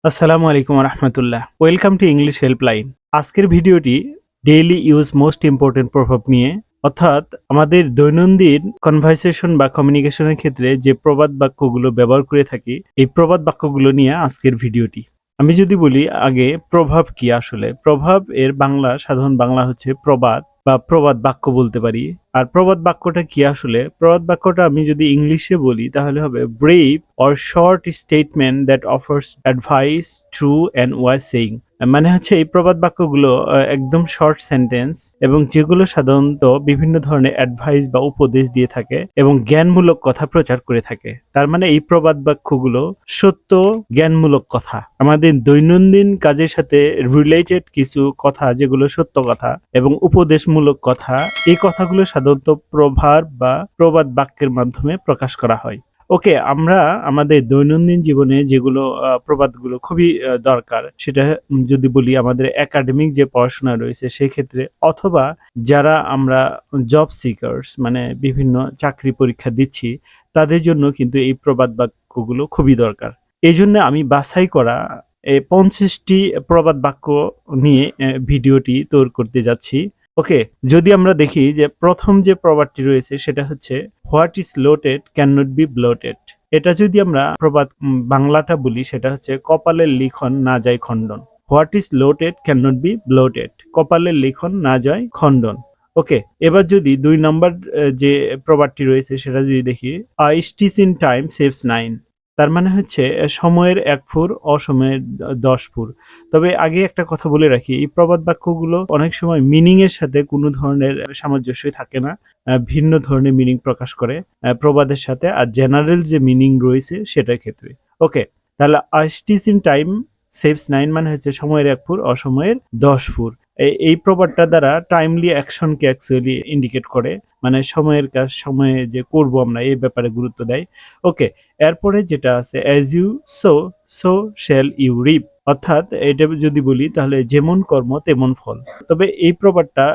আসসালামু আলাইকুম রহমতুল্লাহ। Welcome to English helpline. আজকের ভিডিওটি ডেইলি ইউজ মোস্ট ইম্পর্টেন্ট প্রভাব নিয়ে, অর্থাৎ আমাদের দৈনন্দিন কনভারসেশন বা কমিউনিকেশনের ক্ষেত্রে যে প্রবাদ বাক্যগুলো ব্যবহার করে থাকি, এই প্রবাদ বাক্যগুলো নিয়ে আজকের ভিডিওটি। আমি যদি বলি আগে প্রভাব কি, আসলে প্রভাব এর বাংলা, সাধারণ বাংলা হচ্ছে প্রবাদ বা প্রবাদ বাক্য বলতে পারি। আর প্রবাদ বাক্যটা কি, আসলে প্রবাদ বাক্যটা আমি যদি ইংলিশে বলি তাহলে হবে brave or short statement that offers advice true and wise saying. মানে হচ্ছে এই প্রবাদ বাক্যগুলো একদম শর্ট সেন্টেন্স এবং যেগুলো সাধারণত বিভিন্ন ধরনের অ্যাডভাইস বা উপদেশ দিয়ে থাকে এবং জ্ঞানমূলক কথা প্রচার করে থাকে। তার মানে এই প্রবাদ বাক্যগুলো সত্য, জ্ঞানমূলক কথা, আমাদের দৈনন্দিন কাজের সাথে রিলেটেড কিছু কথা, যেগুলো সত্য কথা এবং উপদেশমূলক কথা, এই কথাগুলো সাধারণত প্রভাব বা প্রবাদ বাক্যের মাধ্যমে প্রকাশ করা হয়। ওকে, আমরা আমাদের দৈনন্দিন জীবনে যেগুলো প্রবাদগুলো খুবই দরকার, সেটা যদি বলি আমাদের একাডেমিক যে পড়াশোনা রয়েছে সেক্ষেত্রে, অথবা যারা আমরা জব সিকার্স মানে বিভিন্ন চাকরি পরীক্ষা দিচ্ছি, তাদের জন্য কিন্তু এই প্রবাদ বাক্যগুলো খুবই দরকার। এই জন্য আমি বাছাই করা 50টি প্রবাদ বাক্য নিয়ে ভিডিওটি তৈরি করতে যাচ্ছি। ওকে, যদি আমরা দেখি যে প্রথম যে প্রবাদটি রয়েছে সেটা হচ্ছে what is lotted can not be blotted. এটা যদি আমরা প্রবাদ বাংলাটা বলি সেটা হচ্ছে কপালের লিখন না যায় খণ্ডন। What is lotted can not be blotted, কপালের লিখন না যায় খণ্ডন। ওকে, এবার যদি 2 নম্বর যে প্রবাদটি রয়েছে সেটা যদি দেখি, আ স্টিচ ইন টাইম সেভস 9। তার মানে হচ্ছে সময়ের 1 ফুর অসময়ের 10 ফুর। তবে আগে একটা কথা বলে রাখি, এই প্রবাদ বাক্যগুলো অনেক সময় মিনিং এর সাথে কোনো ধরনের সামঞ্জস্যই থাকে না। ভিন্ন ধরনের মিনিং প্রকাশ করে প্রবাদের সাথে, আর জেনারেল যে মিনিং রয়েছে সেটার ক্ষেত্রে। ওকে, তাহলে আ স্টিচ ইন টাইম সেভস 9 মানে হচ্ছে সময়ের 1 ফুর অসময়ের 10 ফুর। এই প্রবাদটা দ্বারা টাইমলি অ্যাকশনকে অ্যাকচুয়ালি ইন্ডিকেট করে, মানে সময়ের কাজ সময়ে যে করব আমরা এই ব্যাপারে গুরুত্ব দেয়। ওকে, এরপরে যেটা আছে as you sow so shall you reap, অর্থাৎ এটা যদি বলি তাহলে যেমন কর্ম তেমন ফল। তবে এই প্রবাদটা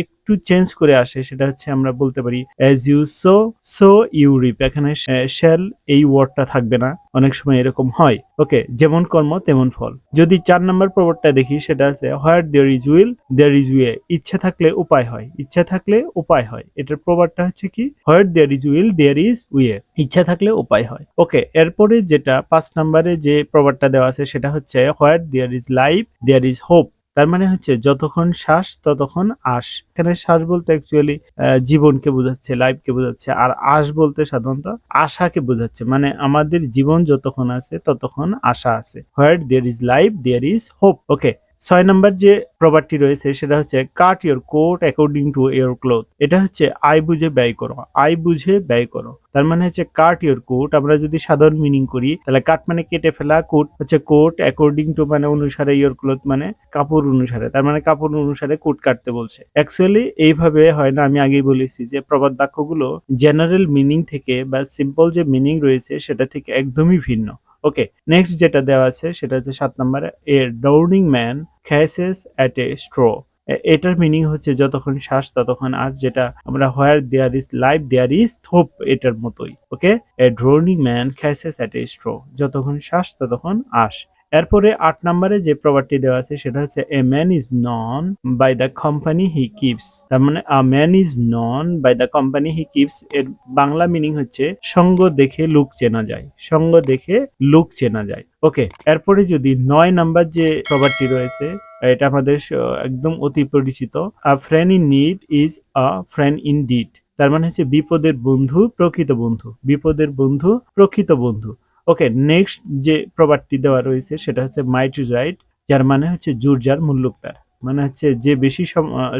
একটু চেঞ্জ করে আসে, সেটা হচ্ছে আমরা বলতে পারি as you sow so you reap. এখানে শ্যাল এই ওয়ার্ডটা থাকবে না, অনেক সময় এরকম হয়। ওকে, যেমন কর্ম তেমন ফল। যদি 4 নম্বর প্রবাদটা দেখি সেটা আছে where there is will there is way. ইচ্ছা থাকলে উপায় হয়, ইচ্ছা থাকলে উপায় হয়। এটার প্রবাদটা হচ্ছে কি, where there is will there is way, ইচ্ছা থাকলে উপায় হয়। ওকে, এরপরে যেটা 5 নম্বরে যে প্রবাদটা দেওয়া আছে সেটা হচ্ছে where there is life there is hope. তার মানে হচ্ছে যতক্ষণ শ্বাস ততক্ষণ আশ। এখানে শ্বাস বলতে অ্যাকচুয়ালি জীবনকে বোঝাচ্ছে, লাইফকে বোঝাচ্ছে, আর আশ বলতে সাধারণত আশাকে বোঝাচ্ছে, মানে আমাদের জীবন যতক্ষণ আছে ততক্ষণ আশা আছে। Where there is life there is hope. Okay, 6 নম্বর যে প্রবাদটি রয়েছে সেটা হচ্ছে cut your coat according to your cloth. এটা হচ্ছে আয় বুঝে ব্যয় করো, আয় বুঝে ব্যয় করো। তার মানে হচ্ছে কাট ইউর কোট, আমরা যদি সাধারণ মিনিং করি তাহলে কাট মানে কেটে ফেলা, কোট হচ্ছে কোট, অ্যাকর্ডিং টু মানে অনুসারে, ইউর ক্লোথ মানে কাপড় অনুসারে। তার মানে কাপড় অনুসারে কোট কাটতে বলছে। অ্যাকচুয়ালি এইভাবে হয় না, আমি আগেই বলেছি যে প্রবাদ বাক্যগুলো জেনারেল মিনিং থেকে বা সিম্পল যে মিনিং রয়েছে সেটা থেকে একদমই ভিন্ন। ওকে, নেক্সট যেটা দেওয়া আছে সেটা হচ্ছে 7 নম্বরে a drowning man catches at a straw. এটার মিনিং হচ্ছে যতক্ষণ শ্বাস ততক্ষণ আশ, যেটা আমরা where there is life there is hope এটার মতোই। Okay, a drowning man catches at a straw, যতক্ষণ শ্বাস ততক্ষণ আশ। এরপরে 8 নম্বরে যে প্রবাদটি দেওয়া আছে সেটা হচ্ছে a man is known by the company he keeps. তার মানে a man is known by the company he keeps এর বাংলা মিনিং হচ্ছে সঙ্গ দেখে লোক চেনা যায়, সঙ্গ দেখে লোক চেনা যায়। ওকে, এরপরে যদি 9 নাম্বার যে প্রবাদটি রয়েছে, এটা আমাদের একদম অতি পরিচিত, আ friend in need is a friend in deed. তার মানে হচ্ছে বিপদের বন্ধু প্রকৃত বন্ধু, বিপদের বন্ধু প্রকৃত বন্ধু। ওকে, নেক্সট যে প্রবাদটি দেওয়া রয়েছে সেটা হচ্ছে মাইট ইজ রাইট, যার মানে হচ্ছে জোর যার মুল্লুক তার। মানে হচ্ছে যে বেশি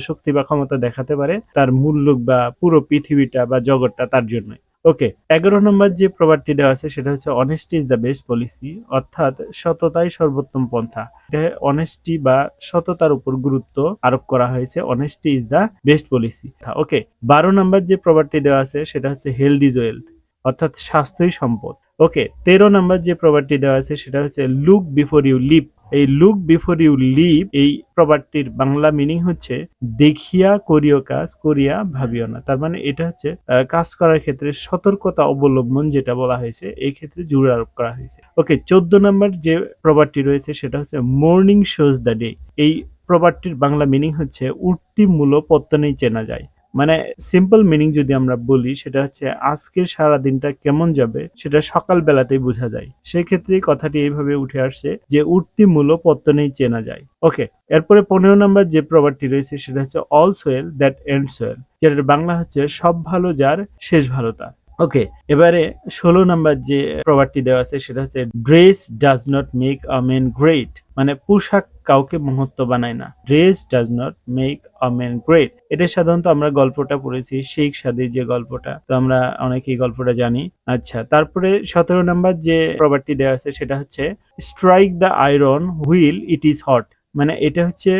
শক্তি বা ক্ষমতা দেখাতে পারে তার মুল্লুক বা পুরো পৃথিবীটা বা জগৎটা তার জন্যই। ওকে, 11 নম্বর যে প্রবাদটি দেওয়া আছে সেটা হচ্ছে honesty is the best policy, অর্থাৎ সততাই সর্বোত্তম পন্থা। এটা অনেস্টি বা সততার উপর গুরুত্ব আরোপ করা হয়েছে, honesty is the best policy. Okay, 12 নম্বর যে প্রবাদটি দেওয়া আছে সেটা হচ্ছে হেলথ ইজ ওয়েলথ। অর্থাৎ স্বাস্থ্যই সম্পদ। ওকে, 13 নাম্বার যে প্রবাদটি দেওয়া আছে সেটা হচ্ছে লুক বিফোর ইউ লিভ। এই লুক বিফোর ইউ লিভ এই প্রবাদটির বাংলা মিনিং হচ্ছে দেখিয়া করিও কাজ, করিয়া ভাবিও না। তার মানে এটা হচ্ছে কাজ করার ক্ষেত্রে সতর্কতা অবলম্বন যেটা বলা হয়েছে এই ক্ষেত্রে জোর আরোপ করা হয়েছে। ওকে, 14 নাম্বার যে প্রবাদটি রয়েছে সেটা হচ্ছে মর্নিং শোজ দ্য ডে। এই প্রবাদটির বাংলা মিনিং হচ্ছে উঠতি মূল পত্তনেই চেনা যায়। মানে সিম্পল মিনিং যদি আমরা বলি সেটা হচ্ছে আজকের সারা দিনটা কেমন যাবে সেটা সকাল বেলাতেই বোঝা যায়। সেই ক্ষেত্রে কথাটি এইভাবে উঠে আসছে যে উঠতি মূল পত্তনেই চেনা যায়। ওকে, এরপরে 15 নাম্বার যে প্রবাদটি রয়েছে সেটা হচ্ছে all's well that ends well, যেটার বাংলা হচ্ছে সব ভালো যার শেষ ভালো তার। ওকে, এবারে 16 নাম্বার যে প্রবাদটি দেওয়া আছে সেটা হচ্ছে dress does not make a man great, মানে পোশাক কাউকে মহত্ব বানায় না। Dress does not make a man great, এটা সাধারণত আমরা গল্পটা পড়েছি শেখ সাদির যে গল্পটা, তো আমরা অনেকেই গল্পটা জানি। আচ্ছা, তারপরে 17 নাম্বার যে প্রবাদটি দেওয়া আছে সেটা হচ্ছে strike the iron while it is hot, মানে এটা হচ্ছে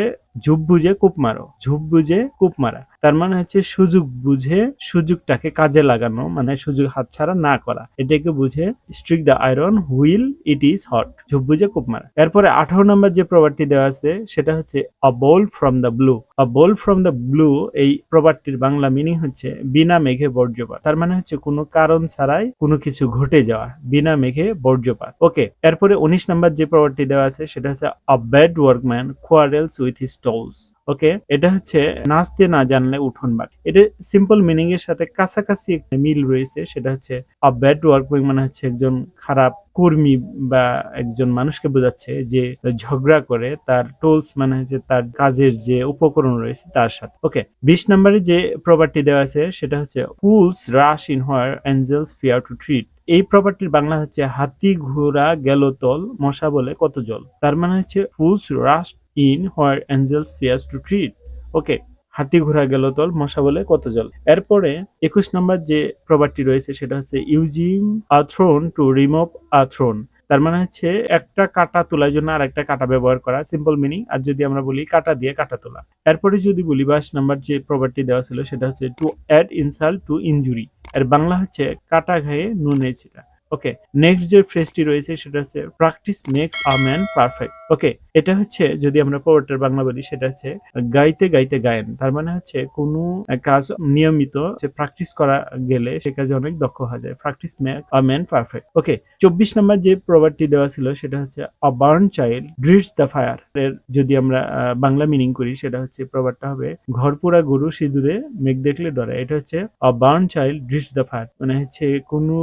ঝুপ বুঝে কূপ মারো, ঝুপ বুঝে কূপ মারা। তার মানে হচ্ছে সুযোগ বুঝে সুযোগটাকে কাজে লাগানো, মানে সুযোগ হাতছাড়া না করা, এটাকে বুঝে strike the iron while it is hot, ঝুপ বুঝে কূপ মারা। এরপরে 18 নম্বর যে প্রবাদটি দেওয়া আছে সেটা হচ্ছে a bolt from the blue. A bolt from the blue এই প্রবাদটির বাংলা মিনিং হচ্ছে বিনা মেঘে বর্জ্যপাত। তার মানে হচ্ছে কোনো কারণ ছাড়াই কোনো কিছু ঘটে যাওয়া, বিনা মেঘে বর্জ্যপাত। ওকে, এরপরে 19 নম্বর যে প্রবাদটি দেওয়া আছে সেটা হচ্ছে a bad workman quarrels with his tools. Okay, এটা হচ্ছে নাচতে না জানলে উঠোন বাঁকে। এটা সিম্পল মিনিং এর সাথে কাছাকাছি একটা মিল রয়েছে, সেটা হচ্ছে আ ব্যাড ওয়ার্কম্যান মানে হচ্ছে একজন খারাপ কর্মী বা একজন মানুষকে বোঝাচ্ছে যে ঝগড়া করে, তার টুলস মানে হচ্ছে তার কাজের যে উপকরণ রয়েছে তার সাথে। ওকে, 20 নম্বরে যে প্রবাদটি দেওয়া আছে সেটা হচ্ছে fools rush in where angels fear to tread. এই প্রবাদটির বাংলা হচ্ছে হাতি ঘোড়া গেল তল মশা বলে কত জল। তার মানে হচ্ছে fools rush in where angels fears to tread. Okay, হাতি ঘোড়া গেল তল মশা বলে কত জল। এরপরে 21 নম্বর যে প্রবাদটি রয়েছে সেটা হচ্ছে using a thorn to remove a thorn. তার মানে হচ্ছে একটা কাটা তোলার জন্য আর একটা কাটা ব্যবহার করা, সিম্পল মিনিং। আর যদি আমরা বলি কাটা দিয়ে কাটা তোলা। এরপরে যদি বলি 22 নম্বর যে প্রবাদটি দেওয়া ছিল সেটা হচ্ছে to add insult to injury, এর বাংলা হচ্ছে কাটা ঘায়ে নুনে ছিটা। ওকে, নেক্সট যে ফ্রেজটি রয়েছে সেটা হচ্ছে practice makes a man perfect. Okay, এটা হচ্ছে যদি আমরা প্রবাদটার বাংলা বলি সেটা হচ্ছে গাইতে গাইতে গায়েন। তার মানে হচ্ছে কোনো কাজ নিয়মিত প্র্যাকটিস করা গেলে সে কাজে অনেক দক্ষ হয়ে যায়। Practice makes a man perfect. Okay, 24 নম্বর যে প্রবাদটি দেওয়া ছিল সেটা হচ্ছে a burn child dreads the fire. এর যদি আমরা বাংলা মিনিং করি সেটা হচ্ছে প্রবাদটা হবে ঘর পোড়া গরু সিঁদুরে মেঘ দেখলে ডরে। এটা হচ্ছে a burn child dreads the fire, মানে হচ্ছে কোনো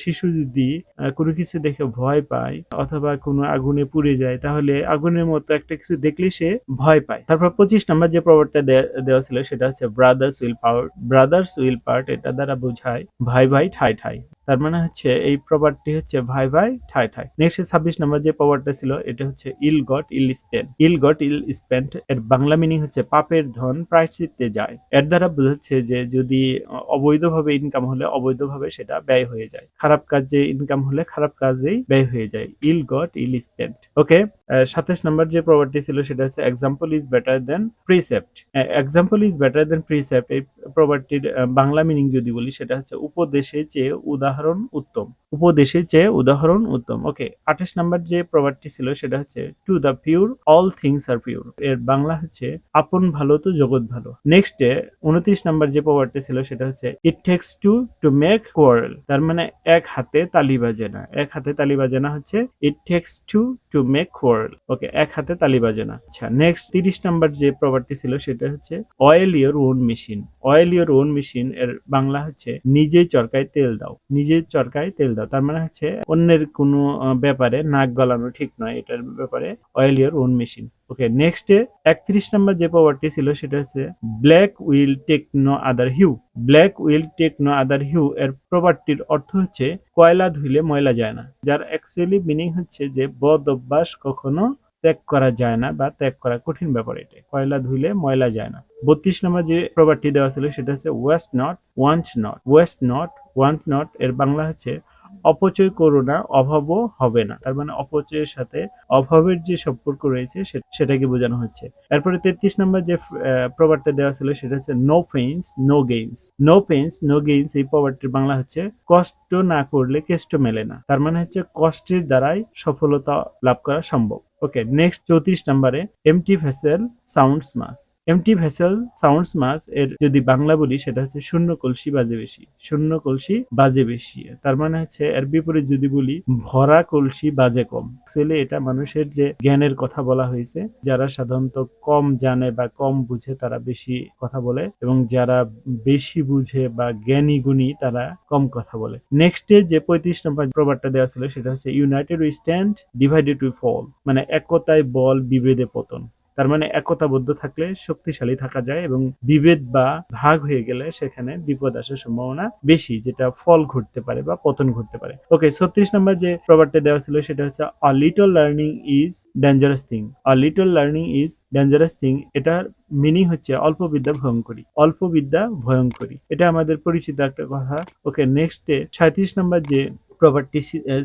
শিশু যদি কোনো কিছু দেখে ভয় পায় অথবা কোনো আগুনে পুড়ে যায় তাহলে আগুনের মতো একটা কিছু দেখলে সে ভয় পায়। তারপর 25 নম্বর যে প্রবাদটা দেওয়া ছিল সেটা হচ্ছে brothers will part. Brothers will part এটা দ্বারা বোঝায় ভাই ভাই ঠাই ঠাই। তার মানে হচ্ছে এই প্রবাদটি হচ্ছে ভাই ভাই ঠাই ঠাই। নেক্সট 26 নম্বর যে প্রবাদটা ছিল এটা হচ্ছে ইল গট ইল স্পেন্ট। ইল গট ইল স্পেন্ট এর বাংলা মিনিং হচ্ছে পাপের ধন প্রায়শ্চিত্তে যায়। এর দ্বারা বোঝাচ্ছে যে যদি অবৈধভাবে ইনকাম হলে অবৈধভাবে সেটা ব্যয় হয়ে যায়, খারাপ কাজে ইনকাম হলে খারাপ কাজেই ব্যয় হয়ে যায়। ইল গট ইল স্পেন্ট। ওকে, 27 নম্বর যে প্রবাদটি ছিল সেটা হচ্ছে example is better then precept. Example is better then precept এই প্রবাদটির বাংলা মিনিং যদি বলি সেটা হচ্ছে উপদেশের চেয়ে উদাহরণ উত্তম। উপদেশের চেয়ে উদাহরণ উত্তম। ওকে, 28 নম্বর যে প্রবাদটি ছিল সেটা হচ্ছে to the pure all things are pure. এর বাংলা হচ্ছে আপন ভালো তো জগৎ ভালো। নেক্সট 29 নম্বর যে প্রবাদটি ছিল সেটা হচ্ছে it takes two to make quarrel. তার মানে এক হাতে তালি বাজে না। এক হাতে তালি বাজে না হচ্ছে it takes two to make quarrel. Okay, এক হাতে তালি বাজে না। আচ্ছা, নেক্সট 30 নম্বর যে প্রবাদটি ছিল সেটা হচ্ছে oil your own machine. Oil your own machine এর বাংলা হচ্ছে নিজেই চরকায় তেল দাও। নিজের চরকায় তেল দাও। তার মানে হচ্ছে অন্যের কোনো ব্যাপারে নাক গলানো ঠিক নয়, এটার ব্যাপারে oil your own machine. Okay, next 31 number যে প্রবাদটি ছিল সেটা হচ্ছে black will take no other hue. Black will take no other hue এর প্রবাদটির অর্থ হচ্ছে কয়লা ধুইলে ময়লা যায় না, যার অ্যাকচুয়ালি মিনিং হচ্ছে যে বদ অভ্যাস কখনো ত্যাগ করা যায় না বা ত্যাগ করা কঠিন ব্যাপার। এটা কয়লা ধুইলে ময়লা যায় না। 32 নম্বর যে প্রবাদটি দেওয়া ছিল সেটা হচ্ছে waste not want not. Waste not want not এর বাংলা হচ্ছে অপচয় করো না, অভাবও হবে না। তার মানে অপচয়ের সাথে অভাবের যে সম্পর্ক রয়েছে সেটাকে বোঝানো হচ্ছে। এরপরে 33 নম্বর যে প্রবাদটা দেওয়া ছিল সেটা হচ্ছে no pains no gains. No pains no gains এই প্রবাদটির বাংলা হচ্ছে কষ্ট না করলে কেষ্ট মেলে না। তার মানে হচ্ছে কষ্টের দ্বারাই সফলতা লাভ করা সম্ভব। ওকে, নেক্সট 34 নম্বরে এমটি ভেসেল সাউন্ডস মাস। এমটি ভেসেল সাউন্ডস মাস এর যদি বাংলা বলি সেটা হচ্ছে শূন্য কলসি বাজে বেশি। শূন্য কলসি বাজে বেশি, তার মানে হচ্ছে এর বিপরীত যদি বলি ভরা কলসি বাজে কম। অ্যাকচুয়ালি এটা মানুষের যে জ্ঞানের কথা বলা হয়েছে, যারা সাধারণত কম জানে বা কম বুঝে তারা বেশি কথা বলে, এবং যারা বেশি বুঝে বা জ্ঞানী গুণী তারা কম কথা বলে। নেক্সটে যে 35 নম্বর প্রবাদটা দেওয়া ছিল সেটা হচ্ছে united we stand, divided we fall. মানে একতায় বল, বিভেদে পতন। তার মানে একতাবদ্ধ থাকলে শক্তিশালী থাকা যায়, এবং বিভেদ বা ভাগ হয়ে গেলে সেখানে বিপদ আসার সম্ভাবনা বেশি, যেটা ফল ঘটতে পারে বা পতন ঘটতে পারে। ওকে, 36 নম্বর যে প্রবাদটা দেওয়া ছিল সেটা হচ্ছে a little learning is dangerous thing. A little learning is dangerous thing, এটার মিনিং হচ্ছে অল্প বিদ্যা ভয়ঙ্করী। অল্প বিদ্যা ভয়ঙ্করী, এটা আমাদের পরিচিত একটা কথা। ওকে, নেক্সটে 37 নম্বর যে প্রবাদটি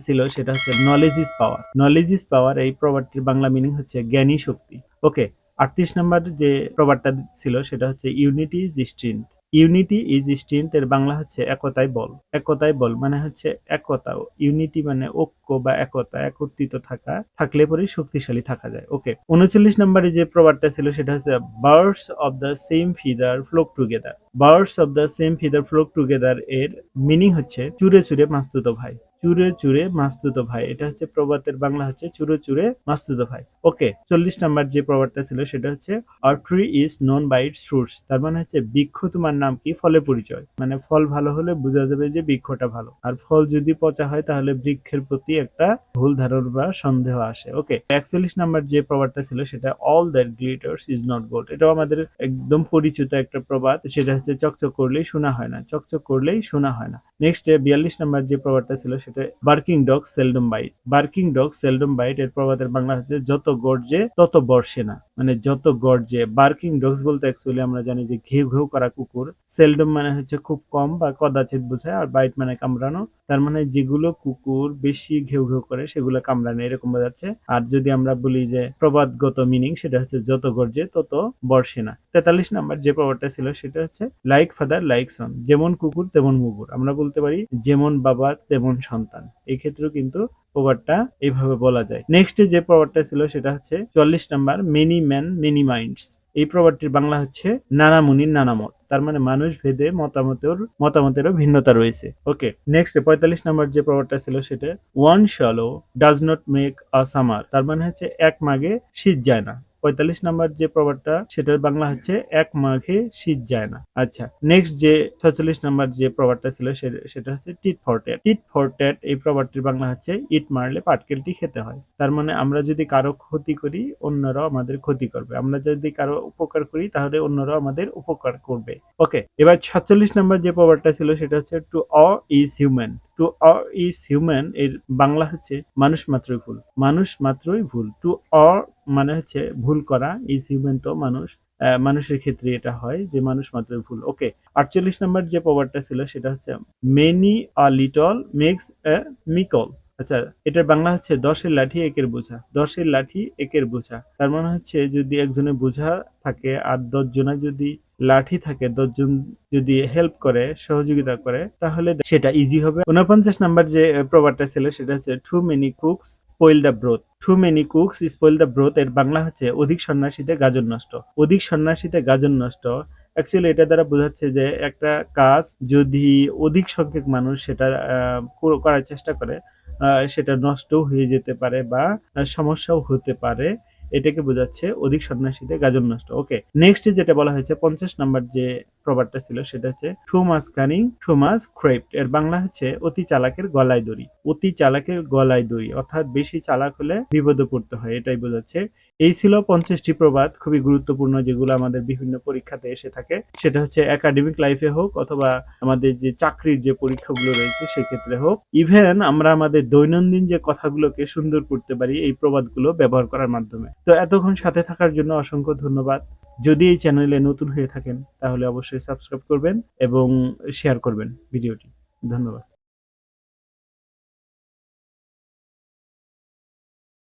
ছিল সেটা হচ্ছে knowledge is power. Knowledge is power এই প্রবাদটির বাংলা মিনিং হচ্ছে জ্ঞানী শক্তি। ওকে, 38 নম্বর যে প্রবাদটা ছিল সেটা হচ্ছে unity is strength. Unity is strength এর বাংলা হচ্ছে একতাই বল। একতাই বল মানে হচ্ছে একতা। ইউনিটি মানে ঐক্য বা একতা, একত্রিত থাকা, থাকলে পরে শক্তিশালী থাকা যায়। ওকে, 39 নম্বরে যে প্রবাদটা ছিল সেটা হচ্ছে birds of the same feather flock together. Birds of the same feather flock together এর মিনিং হচ্ছে চুরে চুরে মাস্তুত ভাই। চুরে চুরে মাস্তুত ভাই, এটা হচ্ছে প্রবাদের বাংলা হচ্ছে চুরে চুরে মাস্তুত ভাই। ওকে, 40 নাম্বার যে প্রবাদটা ছিল সেটা হচ্ছে a tree is known by its fruits. তার মানে হচ্ছে বৃক্ষ তোমার নাম কি, ফলে পরিচয়। মানে ফল ভালো হলে বোঝা যাবে যে বৃক্ষটা ভালো, আর ফল যদি পচা হয় তাহলে বৃক্ষের প্রতি একটা ভুল ধারণা বা সন্দেহ আসে। ওকে, 41 নাম্বার যে প্রবাদটা ছিল সেটা all that glitters is not gold. এটাও আমাদের একদম পরিচিত একটা প্রবাদ, সেটা হচ্ছে চকচক করলেই শোনা হয় না, চকচক করলেই শোনা হয় না। নেক্সট 42 নাম্বার যে প্রবাদটা ছিল সেটা barking dog seldom byte. Barking dog seldom byte এর প্রবাদের বাংলা হচ্ছে যত গর্জে তত বর্ষে না। মানে যত গর্জে, বার্কিং ডগস বলতে অ্যাকচুয়ালি আমরা জানি যে ঘেউ ঘেউ করা কুকুর। সেলডম মানে হচ্ছে খুব কম বা কদাচিৎ বোঝায়, আর বাইট মানে কামড়ানো। তার মানে যেগুলো কুকুর বেশি ঘেউ ঘেউ করে সেগুলো কামড়ানো, এরকম বোঝাচ্ছে। আর যদি আমরা বলি যে প্রবাদগত মিনিং সেটা হচ্ছে যত গর্জে তত বর্ষে না। 43 নাম্বার যে প্রবাদটা ছিল সেটা হচ্ছে লাইক ফাদার লাইক সন। যেমন কুকুর তেমন মুগুর। আমরা বলতে পারি যেমন বাবা তেমন সন্তান। এই ক্ষেত্রেও কিন্তু প্রবাদটা এইভাবে বলা যায়। নেক্সট যে প্রবাদটা ছিল সেটা হচ্ছে 44 number many man many minds. এই প্রবাদটির বাংলা হচ্ছে নানা মুনির নানা মত। তার মানে মানুষ ভেদে মতামতেরও ভিন্নতা রয়েছে। ওকে, নেক্সট 45 নাম্বার যে প্রবাদটা ছিল সেটা one swallow does not make a summer. তার মানে হচ্ছে এক মাঘে শীত যায় না। 45 নাম্বার যে প্রবাদটা সেটার বাংলা হচ্ছে এক মাঘে শীত যায় না। আচ্ছা, নেক্সট যে 46 নাম্বার যে প্রবাদটা ছিল সেটা হচ্ছে tit for tat. Tit for tat এই প্রবাদটির বাংলা হচ্ছে ইট মারলে পাটকেলটি খেতে হয়। তার মানে আমরা যদি কারো ক্ষতি করি অন্যরাও আমাদের ক্ষতি করবে, আমরা যদি কারো উপকার করি তাহলে অন্যরাও আমাদের উপকার করবে। ওকে, এবার 47 নাম্বার যে প্রবাদটা ছিল সেটা হচ্ছে to err is human. To err is human এর বাংলা হচ্ছে মানুষ মাত্রই ভুল। মানুষ মাত্রই ভুল। টু অ মানে হচ্ছে ভুল করা, ইজ হিউম্যান তো মানুষ, মানুষের ক্ষেত্রে এটা হয় যে মানুষ মাত্রই ভুল। ওকে, 48 নাম্বার যে প্রবাদটা ছিল সেটা হচ্ছে many a little makes a mickle. আচ্ছা, এটার বাংলা হচ্ছে 10-এর লাঠি একের বোঝা। 10-এর লাঠি একের বোঝা। তার মানে হচ্ছে যদি একজনের বোঝা থাকে আর 10 জনের যদি লাঠি থাকে, 10 জন যদি হেল্প করে, সহযোগিতা করে, তাহলে সেটা ইজি হবে। 49 নাম্বার যে প্রবাদটা ছিল সেটা হচ্ছে too many cooks spoil the broth. Too many cooks spoil the broth এর বাংলা হচ্ছে অধিক সন্ন্যাসীতে গাজন নষ্ট। অধিক সন্ন্যাসীতে গাজন নষ্ট। অ্যাকচুয়ালি এটা দ্বারা বোঝাচ্ছে যে একটা কাজ যদি অধিক সংখ্যক মানুষ সেটা করার চেষ্টা করে, সেটা নষ্টও হয়ে যেতে পারে বা সমস্যাও হতে পারে। এটাকে বোঝাচ্ছে অধিক সন্ন্যাসীতে গাজন নষ্ট। ওকে, নেক্সট যেটা বলা হয়েছে 50 নাম্বার যে প্রবাদটা ছিল সেটা হচ্ছে টু মাস কানিং টু মাস ক্রেপ্ট। এর বাংলা হচ্ছে অতি চালাকের গলায় দড়ি। অতি চালাকের গলায় দড়ি, অর্থাৎ বেশি চালাক হলে বিপদে পড়তে হয়, এটাই বোঝাচ্ছে। এই ছিল 50টি প্রবাদ, খুবই গুরুত্বপূর্ণ, যেগুলো আমাদের বিভিন্ন পরীক্ষাতে এসে থাকে। সেটা হচ্ছে একাডেমিক লাইফে হোক অথবা আমাদের যে চাকরির যে পরীক্ষাগুলো রয়েছে সেক্ষেত্রে হোক, ইভেন আমরা আমাদের দৈনন্দিন যে কথাগুলোকে সুন্দর করতে পারি এই প্রবাদগুলো ব্যবহার করার মাধ্যমে। তো এতক্ষণ সাথে থাকার জন্য অসংখ্য ধন্যবাদ। যদি এই চ্যানেলে নতুন হয়ে থাকেন তাহলে অবশ্যই সাবস্ক্রাইব করবেন এবং শেয়ার করবেন ভিডিওটি। ধন্যবাদ।